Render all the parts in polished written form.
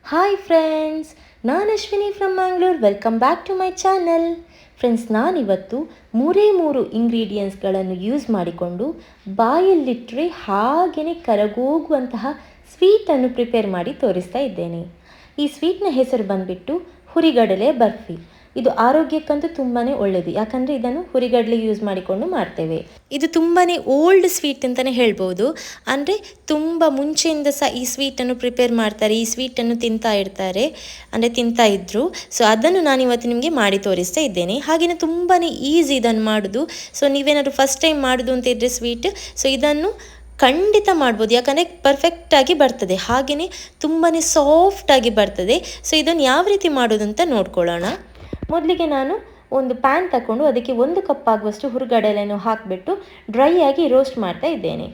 Hi friends, ನಾನು Ashwini from Mangalore. Welcome back to my channel. Friends, ನಾನಿವತ್ತು ಮೂರು ಇಂಗ್ರೀಡಿಯೆಂಟ್ಸ್ಗಳನ್ನು ಯೂಸ್ ಮಾಡಿಕೊಂಡು ಬಾಯಲ್ಲಿಟ್ಟರೆ ಹಾಗೆಯೇ ಕರಗೋಗುವಂತಹ ಸ್ವೀಟನ್ನು ಪ್ರಿಪೇರ್ ಮಾಡಿ ತೋರಿಸ್ತಾ ಇದ್ದೇನೆ. ಈ ಸ್ವೀಟ್ನ ಹೆಸರು ಬಂದುಬಿಟ್ಟು ಹುರಿಗಡಲೆ ಬರ್ಫಿ. ಇದು ಆರೋಗ್ಯಕ್ಕಂತೂ ತುಂಬಾ ಒಳ್ಳೆಯದು, ಯಾಕಂದರೆ ಇದನ್ನು ಹುರಿಗಡಲೆ ಯೂಸ್ ಮಾಡಿಕೊಂಡು ಮಾಡ್ತೇವೆ. ಇದು ತುಂಬಾ ಓಲ್ಡ್ ಸ್ವೀಟ್ ಅಂತಲೇ ಹೇಳ್ಬೋದು. ಅಂದರೆ ತುಂಬ ಮುಂಚೆಯಿಂದ ಸಹ ಈ ಸ್ವೀಟನ್ನು ಪ್ರಿಪೇರ್ ಮಾಡ್ತಾರೆ, ಈ ಸ್ವೀಟನ್ನು ತಿಂತಾ ಇರ್ತಾರೆ, ಅಂದರೆ ತಿಂತಾ ಇದ್ದರು. ಸೊ ಅದನ್ನು ನಾನಿವತ್ತು ನಿಮಗೆ ಮಾಡಿ ತೋರಿಸ್ತಾ ಇದ್ದೇನೆ. ಹಾಗೆಯೇ ತುಂಬಾ ಈಸಿ ಇದನ್ನು ಮಾಡೋದು. ಸೊ ನೀವೇನಾದರೂ ಫಸ್ಟ್ ಟೈಮ್ ಮಾಡೋದು ಅಂತ ಇದ್ದರೆ ಸ್ವೀಟ್, ಸೊ ಇದನ್ನು ಖಂಡಿತ ಮಾಡ್ಬೋದು, ಯಾಕಂದರೆ ಪರ್ಫೆಕ್ಟಾಗಿ ಬರ್ತದೆ, ಹಾಗೆಯೇ ತುಂಬಾ ಸಾಫ್ಟಾಗಿ ಬರ್ತದೆ. ಸೊ ಇದನ್ನು ಯಾವ ರೀತಿ ಮಾಡೋದು ಅಂತ ನೋಡ್ಕೊಳ್ಳೋಣ. ಮೊದಲಿಗೆ ನಾನು ಒಂದು ಪ್ಯಾನ್ ತಗೊಂಡು ಅದಕ್ಕೆ 1 ಕಪ್ ಆಗುವಷ್ಟು ಹುರಿಗಡಲೆಯನ್ನು ಹಾಕಿಬಿಟ್ಟು ಡ್ರೈ ಆಗಿ ರೋಸ್ಟ್ ಮಾಡ್ತಾ ಇದ್ದೇನೆ.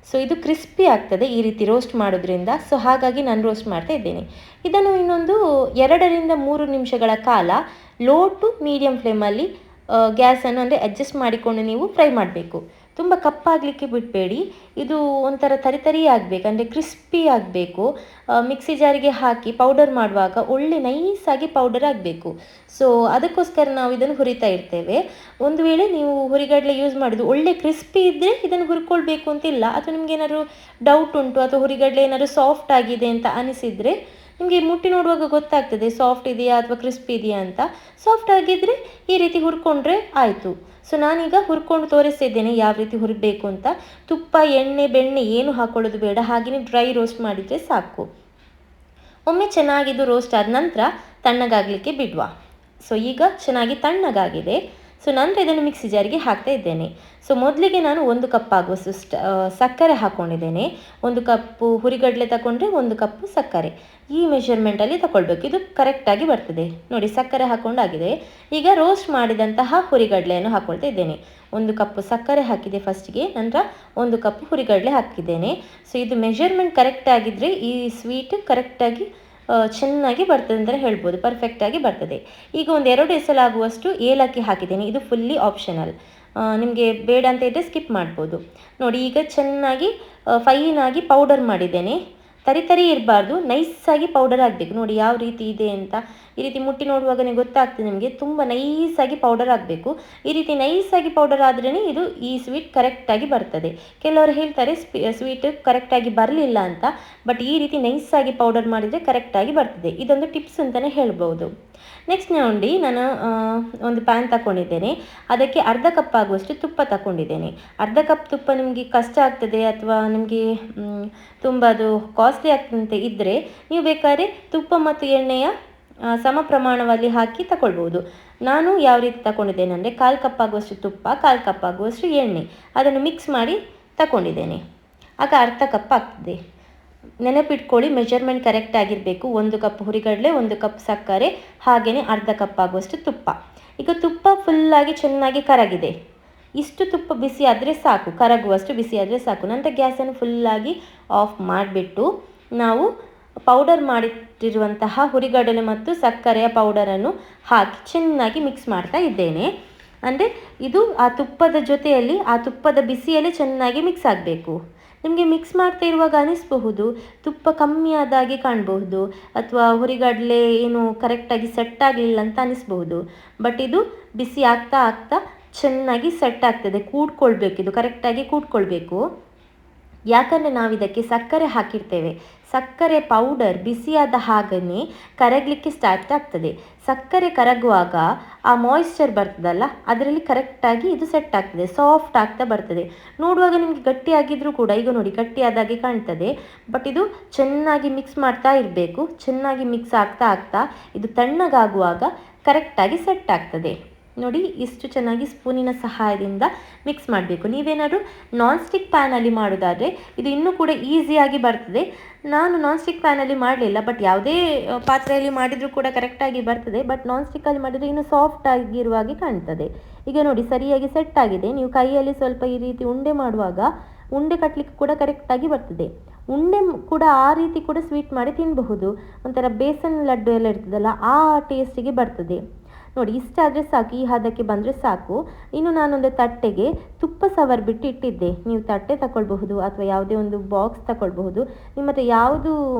ಸೊ ಇದು ಕ್ರಿಸ್ಪಿ ಆಗ್ತದೆ ಈ ರೀತಿ ರೋಸ್ಟ್ ಮಾಡೋದ್ರಿಂದ. ಸೊ ಹಾಗಾಗಿ ನಾನು ರೋಸ್ಟ್ ಮಾಡ್ತಾ ಇದ್ದೇನೆ. ಇದನ್ನು ಇನ್ನೊಂದು 2-3 ನಿಮಿಷಗಳ ಕಾಲ ಲೋ ಟು ಮೀಡಿಯಮ್ ಫ್ಲೇಮಲ್ಲಿ ಗ್ಯಾಸನ್ನು ಅಂದರೆ ಅಡ್ಜಸ್ಟ್ ಮಾಡಿಕೊಂಡು ನೀವು ಫ್ರೈ ಮಾಡಬೇಕು. ತುಂಬ ಕಪ್ಪಾಗಲಿಕ್ಕೆ ಬಿಡಬೇಡಿ. ಇದು ಒಂಥರ ತರಿ ಆಗಬೇಕು, ಅಂದರೆ ಕ್ರಿಸ್ಪಿ ಆಗಬೇಕು. ಮಿಕ್ಸಿ ಜಾರಿಗೆ ಹಾಕಿ ಪೌಡರ್ ಮಾಡುವಾಗ ಒಳ್ಳೆ ನೈಸಾಗಿ ಪೌಡರ್ ಆಗಬೇಕು. ಸೊ ಅದಕ್ಕೋಸ್ಕರ ನಾವು ಇದನ್ನು ಹುರಿತಾ ಇರ್ತೇವೆ. ಒಂದು ವೇಳೆ ನೀವು ಹುರಿಗಡಲೆ ಯೂಸ್ ಮಾಡೋದು ಒಳ್ಳೆ ಕ್ರಿಸ್ಪಿ ಇದ್ದರೆ ಇದನ್ನು ಹುರ್ಕೊಳ್ಬೇಕು ಅಂತಿಲ್ಲ. ಅಥವಾ ನಿಮ್ಗೆ ಏನಾದ್ರು ಡೌಟ್ ಉಂಟು ಅಥವಾ ಹುರಿಗಡಲೆ ಏನಾದ್ರು ಸಾಫ್ಟ್ ಆಗಿದೆ ಅಂತ ಅನಿಸಿದರೆ ನಿಮಗೆ ಮುಟ್ಟಿ ನೋಡುವಾಗ ಗೊತ್ತಾಗ್ತದೆ ಸಾಫ್ಟ್ ಇದೆಯಾ ಅಥವಾ ಕ್ರಿಸ್ಪಿ ಇದೆಯಾ ಅಂತ. ಸಾಫ್ಟ್ ಆಗಿದ್ದರೆ ಈ ರೀತಿ ಹುರ್ಕೊಂಡ್ರೆ ಆಯಿತು. ಸೊ ನಾನೀಗ ಹುರ್ಕೊಂಡು ತೋರಿಸ್ತಿದ್ದೇನೆ ಯಾವ ರೀತಿ ಹುರಿಬೇಕು ಅಂತ. ತುಪ್ಪ, ಎಣ್ಣೆ, ಬೆಣ್ಣೆ ಏನು ಹಾಕೊಳ್ಳೋದು ಬೇಡ, ಹಾಗೆಯೇ ಡ್ರೈ ರೋಸ್ಟ್ ಮಾಡಿದರೆ ಸಾಕು. ಒಮ್ಮೆ ಚೆನ್ನಾಗಿದ್ದು ರೋಸ್ಟ್ ಆದ ನಂತರ ತಣ್ಣಗಾಗಲಿಕ್ಕೆ ಬಿಡುವ. ಸೊ ಈಗ ಚೆನ್ನಾಗಿ ತಣ್ಣಗಾಗಿದೆ. ಸೊ ನಂತರ ಇದನ್ನು ಮಿಕ್ಸಿ ಜಾರಿಗೆ ಹಾಕ್ತಾ ಇದ್ದೇನೆ. ಸೊ ಮೊದಲಿಗೆ ನಾನು 1 ಕಪ್ ಆಗುವಷ್ಟು ಸಕ್ಕರೆ ಹಾಕ್ಕೊಂಡಿದ್ದೇನೆ. 1 ಕಪ್ಪು ಹುರಿಗಡಲೆ ತಗೊಂಡ್ರೆ 1 ಕಪ್ಪು ಸಕ್ಕರೆ, ಈ ಮೆಷರ್ಮೆಂಟಲ್ಲಿ ತಗೊಳ್ಬೇಕು. ಇದು ಕರೆಕ್ಟಾಗಿ ಬರ್ತದೆ ನೋಡಿ. ಸಕ್ಕರೆ ಹಾಕ್ಕೊಂಡಾಗಿದೆ. ಈಗ ರೋಸ್ಟ್ ಮಾಡಿದಂತಹ ಹುರಿಗಡಲೆಯನ್ನು ಹಾಕ್ಕೊಳ್ತಾ ಇದ್ದೇನೆ. 1 ಕಪ್ಪು ಸಕ್ಕರೆ ಹಾಕಿದೆ ಫಸ್ಟಿಗೆ, ನಂತರ 1 ಕಪ್ ಹುರಿಗಡಲೆ ಹಾಕಿದ್ದೇನೆ. ಸೊ ಇದು ಮೆಷರ್ಮೆಂಟ್ ಕರೆಕ್ಟ್ ಆಗಿದ್ದರೆ ಈ ಸ್ವೀಟ್ ಕರೆಕ್ಟಾಗಿ ಚೆನ್ನಾಗಿ ಬರ್ತದೆ ಅಂತಲೇ ಹೇಳ್ಬೋದು, ಪರ್ಫೆಕ್ಟಾಗಿ ಬರ್ತದೆ. ಈಗ 1-2 ಎಸಲಾಗುವಷ್ಟು ಏಲಕ್ಕಿ ಹಾಕಿದ್ದೇನೆ. ಇದು ಫುಲ್ಲಿ ಆಪ್ಷನಲ್, ನಿಮಗೆ ಬೇಡ ಅಂತ ಇದ್ದರೆ ಸ್ಕಿಪ್ ಮಾಡ್ಬೋದು. ನೋಡಿ ಈಗ ಚೆನ್ನಾಗಿ ಫೈನಾಗಿ ಪೌಡರ್ ಮಾಡಿದ್ದೇನೆ. ತರಿ ಇರಬಾರ್ದು, ನೈಸಾಗಿ ಪೌಡರ್ ಆಗಬೇಕು. ನೋಡಿ ಯಾವ ರೀತಿ ಇದೆ ಅಂತ. ಈ ರೀತಿ ಮುಟ್ಟಿ ನೋಡುವಾಗಲೇ ಗೊತ್ತಾಗ್ತದೆ ನಿಮಗೆ, ತುಂಬ ನೈಸಾಗಿ ಪೌಡರ್ ಆಗಬೇಕು. ಈ ರೀತಿ ನೈಸಾಗಿ ಪೌಡರ್ ಆದ್ರೇ ಇದು ಈ ಸ್ವೀಟ್ ಕರೆಕ್ಟಾಗಿ ಬರ್ತದೆ. ಕೆಲವರು ಹೇಳ್ತಾರೆ ಸ್ವೀಟ್ ಕರೆಕ್ಟಾಗಿ ಬರಲಿಲ್ಲ ಅಂತ, ಬಟ್ ಈ ರೀತಿ ನೈಸಾಗಿ ಪೌಡರ್ ಮಾಡಿದರೆ ಕರೆಕ್ಟಾಗಿ ಬರ್ತದೆ. ಇದೊಂದು ಟಿಪ್ಸ್ ಅಂತಲೇ ಹೇಳ್ಬೋದು. ನೆಕ್ಸ್ಟ್ ನೋಡಿ, ನಾನು ಒಂದು ಪ್ಯಾನ್ ತಗೊಂಡಿದ್ದೇನೆ. ಅದಕ್ಕೆ ಅರ್ಧ ಕಪ್ ಆಗುವಷ್ಟು ತುಪ್ಪ ತಗೊಂಡಿದ್ದೇನೆ. ಅರ್ಧ ಕಪ್ ತುಪ್ಪ ನಿಮಗೆ ಕಷ್ಟ ಆಗ್ತದೆ ಅಥವಾ ನಿಮಗೆ ತುಂಬ ಅದು ಕಾಸ್ಟ್ಲಿ ಆಗ್ತಂತೆ ಇದ್ದರೆ ನೀವು ಬೇಕಾದ್ರೆ ತುಪ್ಪ ಮತ್ತು ಎಣ್ಣೆಯ ಸಮ ಪ್ರಮಾಣದಲ್ಲಿ ಹಾಕಿ ತಗೊಳ್ಬೋದು. ನಾನು ಯಾವ ರೀತಿ ತಗೊಂಡಿದ್ದೇನೆ ಅಂದರೆ 1/4 ಕಪ್ ಆಗುವಷ್ಟು ತುಪ್ಪ, 1/4 ಕಪ್ ಆಗುವಷ್ಟು ಎಣ್ಣೆ, ಅದನ್ನು ಮಿಕ್ಸ್ ಮಾಡಿ ತಗೊಂಡಿದ್ದೇನೆ. ಆಗ ಅರ್ಧ ಕಪ್ ಆಗ್ತದೆ. ನೆನಪಿಟ್ಕೊಳ್ಳಿ, ಮೆಜರ್ಮೆಂಟ್ ಕರೆಕ್ಟ್ ಆಗಿರಬೇಕು. 1 ಕಪ್ ಹುರಿಗಡಲೆ, 1 ಕಪ್ ಸಕ್ಕರೆ, ಹಾಗೆಯೇ ಅರ್ಧ ಕಪ್ ಆಗುವಷ್ಟು ತುಪ್ಪ. ಈಗ ತುಪ್ಪ ಫುಲ್ಲಾಗಿ ಚೆನ್ನಾಗಿ ಕರಗಿದೆ. ಇಷ್ಟು ತುಪ್ಪ ಬಿಸಿ ಆದರೆ ಸಾಕು, ಕರಗುವಷ್ಟು ಬಿಸಿ ಆದರೆ ಸಾಕು. ನಂತರ ಗ್ಯಾಸನ್ನು ಫುಲ್ಲಾಗಿ ಆಫ್ ಮಾಡಿಬಿಟ್ಟು ನಾವು ಪೌಡರ್ ಮಾಡಿಟ್ಟಿರುವಂತಹ ಹುರಿಗಡಲೆ ಮತ್ತು ಸಕ್ಕರೆಯ ಪೌಡರನ್ನು ಹಾಕಿ ಚೆನ್ನಾಗಿ ಮಿಕ್ಸ್ ಮಾಡ್ತಾ ಇದ್ದೇನೆ. ಅಂದರೆ ಇದು ಆ ತುಪ್ಪದ ಜೊತೆಯಲ್ಲಿ, ಆ ತುಪ್ಪದ ಬಿಸಿಯಲ್ಲೇ ಚೆನ್ನಾಗಿ ಮಿಕ್ಸ್ ಆಗಬೇಕು. ನಿಮಗೆ ಮಿಕ್ಸ್ ಮಾಡ್ತಾ ಇರುವಾಗ ಅನಿಸಬಹುದು ತುಪ್ಪ ಕಮ್ಮಿ ಆದಾಗೆ ಕಾಣಬಹುದು, ಅಥವಾ ಹುರಿಗಡಲೆ ಏನು ಕರೆಕ್ಟಾಗಿ ಸೆಟ್ ಆಗಲಿಲ್ಲ ಅಂತ ಅನಿಸಬಹುದು. ಬಟ್ ಇದು ಬಿಸಿ ಆಗ್ತಾ ಆಗ್ತಾ ಚೆನ್ನಾಗಿ ಸೆಟ್ ಆಗ್ತದೆ. ಕೂಡ್ಕೊಳ್ಬೇಕು, ಇದು ಕರೆಕ್ಟಾಗಿ ಕೂಡ್ಕೊಳ್ಬೇಕು. ಯಾಕಂದರೆ ನಾವು ಇದಕ್ಕೆ ಸಕ್ಕರೆ ಹಾಕಿರ್ತೇವೆ. ಸಕ್ಕರೆ ಪೌಡರ್ ಬಿಸಿಯಾದ ಹಾಗೆಯೇ ಕರಗಲಿಕ್ಕೆ ಸ್ಟಾರ್ಟ್ ಆಗ್ತದೆ. ಸಕ್ಕರೆ ಕರಗುವಾಗ ಆ ಮಾಯಿಶ್ಚರ್ ಬರ್ತದಲ್ಲ, ಅದರಲ್ಲಿ ಕರೆಕ್ಟಾಗಿ ಇದು ಸೆಟ್ ಆಗ್ತದೆ, ಸಾಫ್ಟ್ ಆಗ್ತಾ ಬರ್ತದೆ. ನೋಡುವಾಗ ನಿಮಗೆ ಗಟ್ಟಿಯಾಗಿದ್ದರೂ ಕೂಡ ಈಗ ನೋಡಿ ಗಟ್ಟಿಯಾದಾಗೆ ಕಾಣ್ತದೆ. ಬಟ್ ಇದು ಚೆನ್ನಾಗಿ ಮಿಕ್ಸ್ ಮಾಡ್ತಾ ಇರಬೇಕು. ಚೆನ್ನಾಗಿ ಮಿಕ್ಸ್ ಆಗ್ತಾ ಆಗ್ತಾ ಇದು ತಣ್ಣಗಾಗುವಾಗ ಕರೆಕ್ಟಾಗಿ ಸೆಟ್ ಆಗ್ತದೆ. ನೋಡಿ ಇಷ್ಟು ಚೆನ್ನಾಗಿ ಸ್ಪೂನಿನ ಸಹಾಯದಿಂದ ಮಿಕ್ಸ್ ಮಾಡಬೇಕು. ನೀವೇನಾದರೂ ನಾನ್ ಸ್ಟಿಕ್ ಪ್ಯಾನಲ್ಲಿ ಮಾಡೋದಾದರೆ ಇದು ಇನ್ನೂ ಕೂಡ ಈಸಿಯಾಗಿ ಬರ್ತದೆ. ನಾನು ನಾನ್ ಸ್ಟಿಕ್ ಪ್ಯಾನಲ್ಲಿ ಮಾಡಲಿಲ್ಲ, ಬಟ್ ಯಾವುದೇ ಪಾತ್ರೆಯಲ್ಲಿ ಮಾಡಿದರೂ ಕೂಡ ಕರೆಕ್ಟಾಗಿ ಬರ್ತದೆ. ಬಟ್ ನಾನ್ ಸ್ಟಿಕ್ಕಲ್ಲಿ ಮಾಡಿದರೆ ಇನ್ನೂ ಸಾಫ್ಟ್ ಆಗಿರುವಾಗೆ ಕಾಣ್ತದೆ. ಈಗ ನೋಡಿ ಸರಿಯಾಗಿ ಸೆಟ್ ಆಗಿದೆ. ನೀವು ಕೈಯಲ್ಲಿ ಸ್ವಲ್ಪ ಈ ರೀತಿ ಉಂಡೆ ಮಾಡುವಾಗ ಉಂಡೆ ಕಟ್ಟಲಿಕ್ಕೆ ಕೂಡ ಕರೆಕ್ಟಾಗಿ ಬರ್ತದೆ. ಉಂಡೆ ಕೂಡ ಆ ರೀತಿ ಕೂಡ ಸ್ವೀಟ್ ಮಾಡಿ ತಿನ್ನಬಹುದು. ಒಂಥರ ಬೇಸನ್ ಲಡ್ಡು ಎಲ್ಲ ಇರ್ತದಲ್ಲ, ಆ ಟೇಸ್ಟಿಗೆ ಬರ್ತದೆ. ನೋಡಿ ಇಷ್ಟಾದರೆ ಸಾಕು, ಈ ಹದಕ್ಕೆ ಬಂದರೆ ಸಾಕು. ಇನ್ನು ನಾನೊಂದು ತಟ್ಟೆಗೆ ತುಪ್ಪ ಸವರ್ಬಿಟ್ಟು ಇಟ್ಟಿದ್ದೆ. ನೀವು ತಟ್ಟೆ ತಗೊಳ್ಬಹುದು ಅಥವಾ ಯಾವುದೇ ಒಂದು ಬಾಕ್ಸ್ ತಗೊಳ್ಬಹುದು. ನಿಮ್ಮ ಹತ್ರ ಯಾವುದು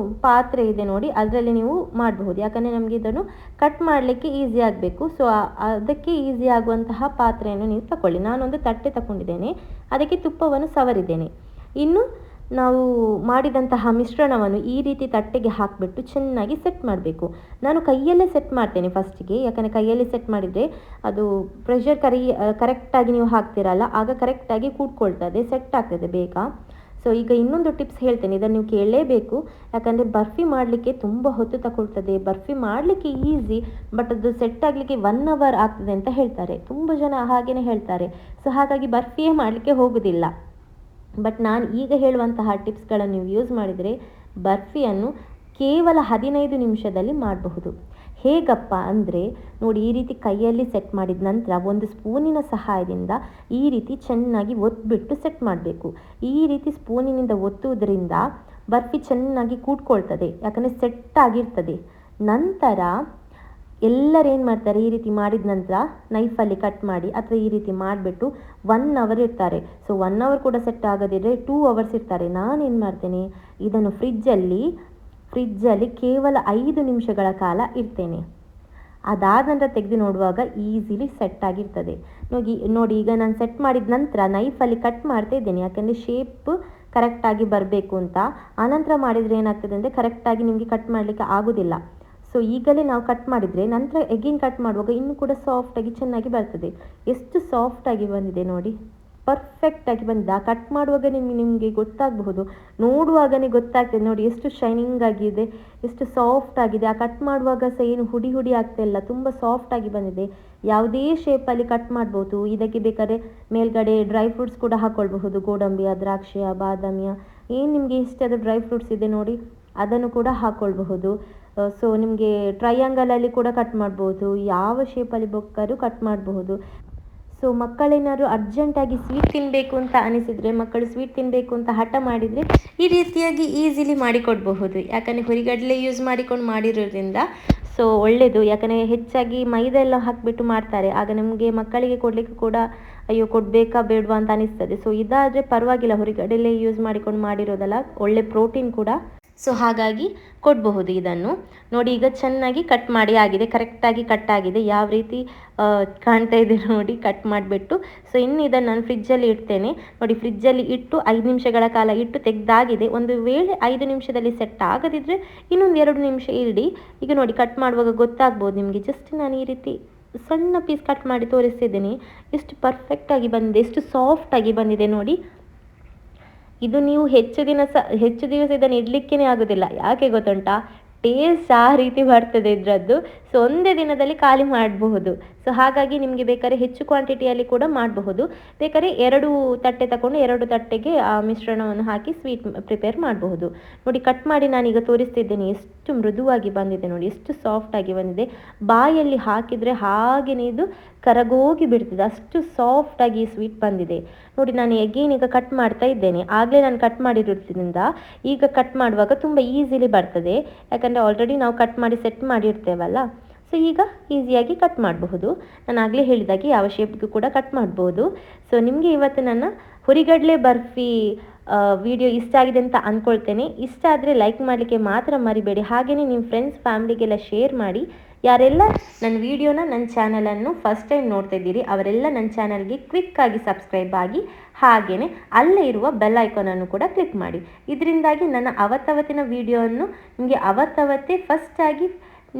ಪಾತ್ರೆ ಇದೆ ನೋಡಿ ಅದರಲ್ಲಿ ನೀವು ಮಾಡಬಹುದು. ಯಾಕಂದರೆ ನಮಗೆ ಇದನ್ನು ಕಟ್ ಮಾಡಲಿಕ್ಕೆ ಈಸಿ ಆಗಬೇಕು. ಸೊ ಅದಕ್ಕೆ ಈಸಿ ಆಗುವಂತಹ ಪಾತ್ರೆಯನ್ನು ನೀವು ತಗೊಳ್ಳಿ. ನಾನೊಂದು ತಟ್ಟೆ ತಗೊಂಡಿದ್ದೇನೆ, ಅದಕ್ಕೆ ತುಪ್ಪವನ್ನು ಸವರಿದ್ದೇನೆ. ಇನ್ನು ನಾವು ಮಾಡಿದಂತಹ ಮಿಶ್ರಣವನ್ನು ಈ ರೀತಿ ತಟ್ಟೆಗೆ ಹಾಕಿಬಿಟ್ಟು ಚೆನ್ನಾಗಿ ಸೆಟ್ ಮಾಡಬೇಕು. ನಾನು ಕೈಯಲ್ಲೇ ಸೆಟ್ ಮಾಡ್ತೇನೆ ಫಸ್ಟಿಗೆ, ಯಾಕಂದರೆ ಕೈಯಲ್ಲಿ ಸೆಟ್ ಮಾಡಿದರೆ ಅದು ಪ್ರೆಷರ್ ಕರೆಕ್ಟಾಗಿ ನೀವು ಹಾಕ್ತಿರಲ್ಲ, ಆಗ ಕರೆಕ್ಟಾಗಿ ಕೂತ್ಕೊಳ್ತದೆ, ಸೆಟ್ ಆಗ್ತದೆ ಬೇಗ. ಸೊ ಈಗ ಇನ್ನೊಂದು ಟಿಪ್ಸ್ ಹೇಳ್ತೇನೆ, ಇದನ್ನು ನೀವು ಕೇಳಲೇಬೇಕು. ಯಾಕಂದರೆ ಬರ್ಫಿ ಮಾಡಲಿಕ್ಕೆ ತುಂಬ ಹೊತ್ತು ತಗೊಳ್ತದೆ. ಬರ್ಫಿ ಮಾಡಲಿಕ್ಕೆ ಈಸಿ, ಬಟ್ ಅದು ಸೆಟ್ ಆಗಲಿಕ್ಕೆ 1 hour ಆಗ್ತದೆ ಅಂತ ಹೇಳ್ತಾರೆ. ತುಂಬ ಜನ ಹಾಗೇ ಹೇಳ್ತಾರೆ. ಸೊ ಹಾಗಾಗಿ ಬರ್ಫಿಯೇ ಮಾಡಲಿಕ್ಕೆ ಹೋಗೋದಿಲ್ಲ. ಬಟ್ ನಾನು ಈಗ ಹೇಳುವಂತಹ ಟಿಪ್ಸ್ಗಳನ್ನು ನೀವು ಯೂಸ್ ಮಾಡಿದರೆ ಬರ್ಫಿಯನ್ನು ಕೇವಲ 15 ನಿಮಿಷದಲ್ಲಿ ಮಾಡಬಹುದು. ಹೇಗಪ್ಪ ಅಂದರೆ ನೋಡಿ, ಈ ರೀತಿ ಕೈಯಲ್ಲಿ ಸೆಟ್ ಮಾಡಿದ ನಂತರ ಒಂದು ಸ್ಪೂನಿನ ಸಹಾಯದಿಂದ ಈ ರೀತಿ ಚೆನ್ನಾಗಿ ಒತ್ತಿಬಿಟ್ಟು ಸೆಟ್ ಮಾಡಬೇಕು. ಈ ರೀತಿ ಸ್ಪೂನಿನಿಂದ ಒತ್ತುವುದರಿಂದ ಬರ್ಫಿ ಚೆನ್ನಾಗಿ ಕೂಡ್ಕೊಳ್ತದೆ, ಯಾಕಂದರೆ ಸೆಟ್ ಆಗಿರ್ತದೆ. ನಂತರ ಎಲ್ಲರೇನು ಮಾಡ್ತಾರೆ, ಈ ರೀತಿ ಮಾಡಿದ ನಂತರ ನೈಫಲ್ಲಿ ಕಟ್ ಮಾಡಿ ಅಥವಾ ಈ ರೀತಿ ಮಾಡಿಬಿಟ್ಟು 1 hour ಇರ್ತಾರೆ. ಸೊ 1 hour ಕೂಡ ಸೆಟ್ ಆಗೋದಿದ್ರೆ 2 hours ಇರ್ತಾರೆ. ನಾನೇನು ಮಾಡ್ತೇನೆ, ಇದನ್ನು ಫ್ರಿಜ್ಜಲ್ಲಿ ಕೇವಲ 5 ನಿಮಿಷಗಳ ಕಾಲ ಇಡ್ತೇನೆ. ಅದಾದ ನಂತರ ತೆಗೆದು ನೋಡುವಾಗ ಈಸಿಲಿ ಸೆಟ್ ಆಗಿರ್ತದೆ. ನೋಡಿ ಈಗ ನಾನು ಸೆಟ್ ಮಾಡಿದ ನಂತರ ನೈಫಲ್ಲಿ ಕಟ್ ಮಾಡ್ತಾ ಇದ್ದೇನೆ, ಯಾಕಂದರೆ ಶೇಪ್ ಕರೆಕ್ಟಾಗಿ ಬರಬೇಕು ಅಂತ. ಆನಂತರ ಮಾಡಿದರೆ ಏನಾಗ್ತದೆ ಅಂದರೆ ಕರೆಕ್ಟಾಗಿ ನಿಮಗೆ ಕಟ್ ಮಾಡಲಿಕ್ಕೆ ಆಗೋದಿಲ್ಲ. ಸೊ ಈಗಲೇ ನಾವು ಕಟ್ ಮಾಡಿದರೆ ನಂತರ ಎಗೇನ್ ಕಟ್ ಮಾಡುವಾಗ ಇನ್ನೂ ಕೂಡ ಸಾಫ್ಟಾಗಿ ಚೆನ್ನಾಗಿ ಬರ್ತದೆ. ಎಷ್ಟು ಸಾಫ್ಟಾಗಿ ಬಂದಿದೆ ನೋಡಿ, ಪರ್ಫೆಕ್ಟಾಗಿ ಬಂದಿದೆ. ಆ ಕಟ್ ಮಾಡುವಾಗ ನಿಮಗೆ ಗೊತ್ತಾಗಬಹುದು, ನೋಡುವಾಗಲೇ ಗೊತ್ತಾಗ್ತದೆ ನೋಡಿ ಎಷ್ಟು ಶೈನಿಂಗ್ ಆಗಿದೆ, ಎಷ್ಟು ಸಾಫ್ಟ್ ಆಗಿದೆ. ಆ ಕಟ್ ಮಾಡುವಾಗ ಸಹ ಏನು ಹುಡಿ ಹುಡಿ ಆಗ್ತಾ ಇಲ್ಲ, ತುಂಬ ಸಾಫ್ಟಾಗಿ ಬಂದಿದೆ. ಯಾವುದೇ ಶೇಪಲ್ಲಿ ಕಟ್ ಮಾಡ್ಬೋದು. ಇದಕ್ಕೆ ಬೇಕಾದ್ರೆ ಮೇಲ್ಗಡೆ ಡ್ರೈ ಫ್ರೂಟ್ಸ್ ಕೂಡ ಹಾಕ್ಕೊಳ್ಬಹುದು, ಗೋಡಂಬಿಯ, ದ್ರಾಕ್ಷಿಯ, ಬಾದಾಮಿಯ, ಏನು ನಿಮಗೆ ಇಷ್ಟದ ಡ್ರೈ ಫ್ರೂಟ್ಸ್ ಇದೆ ನೋಡಿ ಅದನ್ನು ಕೂಡ ಹಾಕ್ಕೊಳ್ಬಹುದು. ಸೊ ನಿಮಗೆ ಟ್ರಯಾಂಗಲಲ್ಲಿ ಕೂಡ ಕಟ್ ಮಾಡ್ಬೋದು, ಯಾವ ಶೇಪಲ್ಲಿ ಬೇಕಾದ್ರೂ ಕಟ್ ಮಾಡಬಹುದು. ಸೊ ಮಕ್ಕಳೇನಾದ್ರು ಅರ್ಜೆಂಟಾಗಿ ಸ್ವೀಟ್ ತಿನ್ನಬೇಕು ಅಂತ ಅನಿಸಿದರೆ, ಮಕ್ಕಳು ಸ್ವೀಟ್ ತಿನ್ನಬೇಕು ಅಂತ ಹಠ ಮಾಡಿದರೆ ಈ ರೀತಿಯಾಗಿ ಈಸಿಲಿ ಮಾಡಿಕೊಡಬಹುದು. ಯಾಕಂದರೆ ಹುರಿಗಡಲೆ ಯೂಸ್ ಮಾಡಿರೋದ್ರಿಂದ ಸೊ ಒಳ್ಳೆಯದು. ಯಾಕಂದರೆ ಹೆಚ್ಚಾಗಿ ಮೈದಾ ಎಲ್ಲ ಹಾಕಿಬಿಟ್ಟು ಮಾಡ್ತಾರೆ, ಆಗ ನಮಗೆ ಮಕ್ಕಳಿಗೆ ಕೊಡಲಿಕ್ಕೆ ಕೂಡ ಅಯ್ಯೋ ಕೊಡಬೇಕಾ ಬೇಡವಾ ಅಂತ ಅನಿಸ್ತದೆ. ಸೊ ಇದಾದರೆ ಪರವಾಗಿಲ್ಲ, ಹುರಿಗಡಲೆ ಯೂಸ್ ಮಾಡಿರೋದಲ್ಲ, ಒಳ್ಳೆ ಪ್ರೋಟೀನ್ ಕೂಡ. ಸೊ ಹಾಗಾಗಿ ಕೊಡಬಹುದು ಇದನ್ನು. ನೋಡಿ ಈಗ ಚೆನ್ನಾಗಿ ಕಟ್ ಮಾಡಿ ಆಗಿದೆ, ಕರೆಕ್ಟಾಗಿ ಕಟ್ ಆಗಿದೆ, ಯಾವ ರೀತಿ ಕಾಣ್ತಾ ಇದೆ ನೋಡಿ ಕಟ್ ಮಾಡಿಬಿಟ್ಟು. ಸೊ ಇನ್ನು ಇದನ್ನು ನಾನು ಫ್ರಿಜ್ಜಲ್ಲಿ ಇಡ್ತೇನೆ. ನೋಡಿ ಫ್ರಿಜ್ಜಲ್ಲಿ ಇಟ್ಟು 5 ನಿಮಿಷಗಳ ಕಾಲ ಇಟ್ಟು ತೆಗೆದಾಗಿದೆ. ಒಂದು ವೇಳೆ 5 ನಿಮಿಷದಲ್ಲಿ ಸೆಟ್ ಆಗದಿದ್ದರೆ ಇನ್ನೊಂದು 2 ನಿಮಿಷ ಇಡಿ. ಈಗ ನೋಡಿ ಕಟ್ ಮಾಡುವಾಗ ಗೊತ್ತಾಗ್ಬೋದು ನಿಮಗೆ. ಜಸ್ಟ್ ನಾನು ಈ ರೀತಿ ಸಣ್ಣ ಪೀಸ್ ಕಟ್ ಮಾಡಿ ತೋರಿಸ್ತಿದ್ದೀನಿ. ಎಷ್ಟು ಪರ್ಫೆಕ್ಟಾಗಿ ಬಂದಿದೆ, ಎಷ್ಟು ಸಾಫ್ಟಾಗಿ ಬಂದಿದೆ ನೋಡಿ. ಇದು ನೀವು ಹೆಚ್ಚು ದಿವಸ ಇದನ್ನು ಇಡಲಿಕ್ಕೇ ಆಗೋದಿಲ್ಲ. ಯಾಕೆ ಗೊತ್ತುಂಟಾ, ಟೇಸ್ಟ್ ಆ ರೀತಿ ಬರ್ತದೆ ಇದರದ್ದು. ಸೊ ಒಂದೇ ದಿನದಲ್ಲಿ ಖಾಲಿ ಮಾಡಬಹುದು. ಸೊ ಹಾಗಾಗಿ ನಿಮಗೆ ಬೇಕಾದ್ರೆ ಹೆಚ್ಚು ಕ್ವಾಂಟಿಟಿಯಲ್ಲಿ ಕೂಡ ಮಾಡಬಹುದು. ಬೇಕಾದ್ರೆ 2 ತಟ್ಟೆ ತಗೊಂಡು 2 ತಟ್ಟೆಗೆ ಆ ಮಿಶ್ರಣವನ್ನು ಹಾಕಿ ಸ್ವೀಟ್ ಪ್ರಿಪೇರ್ ಮಾಡಬಹುದು. ನೋಡಿ ಕಟ್ ಮಾಡಿ ನಾನೀಗ ತೋರಿಸ್ತಿದ್ದೇನೆ, ಎಷ್ಟು ಮೃದುವಾಗಿ ಬಂದಿದೆ ನೋಡಿ, ಎಷ್ಟು ಸಾಫ್ಟಾಗಿ ಬಂದಿದೆ. ಬಾಯಲ್ಲಿ ಹಾಕಿದರೆ ಹಾಗೆಯೇ ಇದು ಕರಗೋಗಿ ಬಿಡ್ತದೆ, ಅಷ್ಟು ಸಾಫ್ಟಾಗಿ ಸ್ವೀಟ್ ಬಂದಿದೆ ನೋಡಿ. ನಾನು ಎಗೇನ್ ಈಗ ಕಟ್ ಮಾಡ್ತಾ ಇದ್ದೇನೆ. ಆಗಲೇ ನಾನು ಕಟ್ ಮಾಡಿರೋದ್ರಿಂದ ಈಗ ಕಟ್ ಮಾಡುವಾಗ ತುಂಬ ಈಸಿಲಿ ಬರ್ತದೆ, ಯಾಕಂದರೆ ಆಲ್ರೆಡಿ ನಾವು ಕಟ್ ಮಾಡಿ ಸೆಟ್ ಮಾಡಿರ್ತೇವಲ್ಲ. ಸೊ ಈಗ ಈಸಿಯಾಗಿ ಕಟ್ ಮಾಡಬಹುದು. ನಾನು ಆಗಲೇ ಹೇಳಿದಾಗೆ ಯಾವ ಶೇಪ್ಗೂ ಕೂಡ ಕಟ್ ಮಾಡ್ಬೋದು. ಸೊ ನಿಮಗೆ ಇವತ್ತು ನನ್ನ ಹುರಿಗಡಲೆ ಬರ್ಫಿ ವಿಡಿಯೋ ಇಷ್ಟ ಆಗಿದೆ ಅಂತ ಅಂದ್ಕೊಳ್ತೇನೆ. ಇಷ್ಟ ಆದರೆ ಲೈಕ್ ಮಾಡಲಿಕ್ಕೆ ಮಾತ್ರ ಮರಿಬೇಡಿ. ಹಾಗೆಯೇ ನಿಮ್ಮ ಫ್ರೆಂಡ್ಸ್ ಫ್ಯಾಮಿಲಿಗೆಲ್ಲ ಶೇರ್ ಮಾಡಿ. ಯಾರೆಲ್ಲ ನನ್ನ ವಿಡಿಯೋನ, ನನ್ನ ಚಾನಲನ್ನು ಫಸ್ಟ್ ಟೈಮ್ ನೋಡ್ತಾ ಇದ್ದೀರಿ ಅವರೆಲ್ಲ ನನ್ನ ಚಾನಲ್ಗೆ ಕ್ವಿಕ್ಕಾಗಿ ಸಬ್ಸ್ಕ್ರೈಬ್ ಆಗಿ, ಹಾಗೆಯೇ ಅಲ್ಲೇ ಇರುವ ಬೆಲ್ ಐಕಾನನ್ನು ಕೂಡ ಕ್ಲಿಕ್ ಮಾಡಿ. ಇದರಿಂದಾಗಿ ನನ್ನ ಅವತ್ತವತ್ತಿನ ವಿಡಿಯೋವನ್ನು ನಿಮಗೆ ಅವತ್ತವತ್ತೇ ಫಸ್ಟಾಗಿ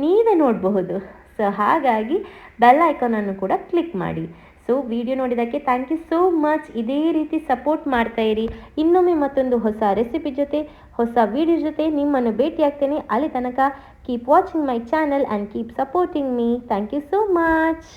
ನೀವೇ ನೋಡಬಹುದು. ಸೊ ಹಾಗಾಗಿ ಬೆಲ್ ಐಕಾನನ್ನು ಕೂಡ ಕ್ಲಿಕ್ ಮಾಡಿ. ಸೊ ವಿಡಿಯೋ ನೋಡಿದ್ದಕ್ಕೆ ಥ್ಯಾಂಕ್ ಯು ಸೋ ಮಚ್. ಇದೇ ರೀತಿ ಸಪೋರ್ಟ್ ಮಾಡ್ತಾ ಇರಿ. ಇನ್ನೊಮ್ಮೆ ಮತ್ತೊಂದು ಹೊಸ ರೆಸಿಪಿ ಜೊತೆ, ಹೊಸ ವಿಡಿಯೋ ಜೊತೆ ನಿಮ್ಮನ್ನು ಭೇಟಿ ಆಗ್ತೇನೆ. ಅಲ್ಲಿ ತನಕ keep watching my channel and keep supporting me. Thank you so much.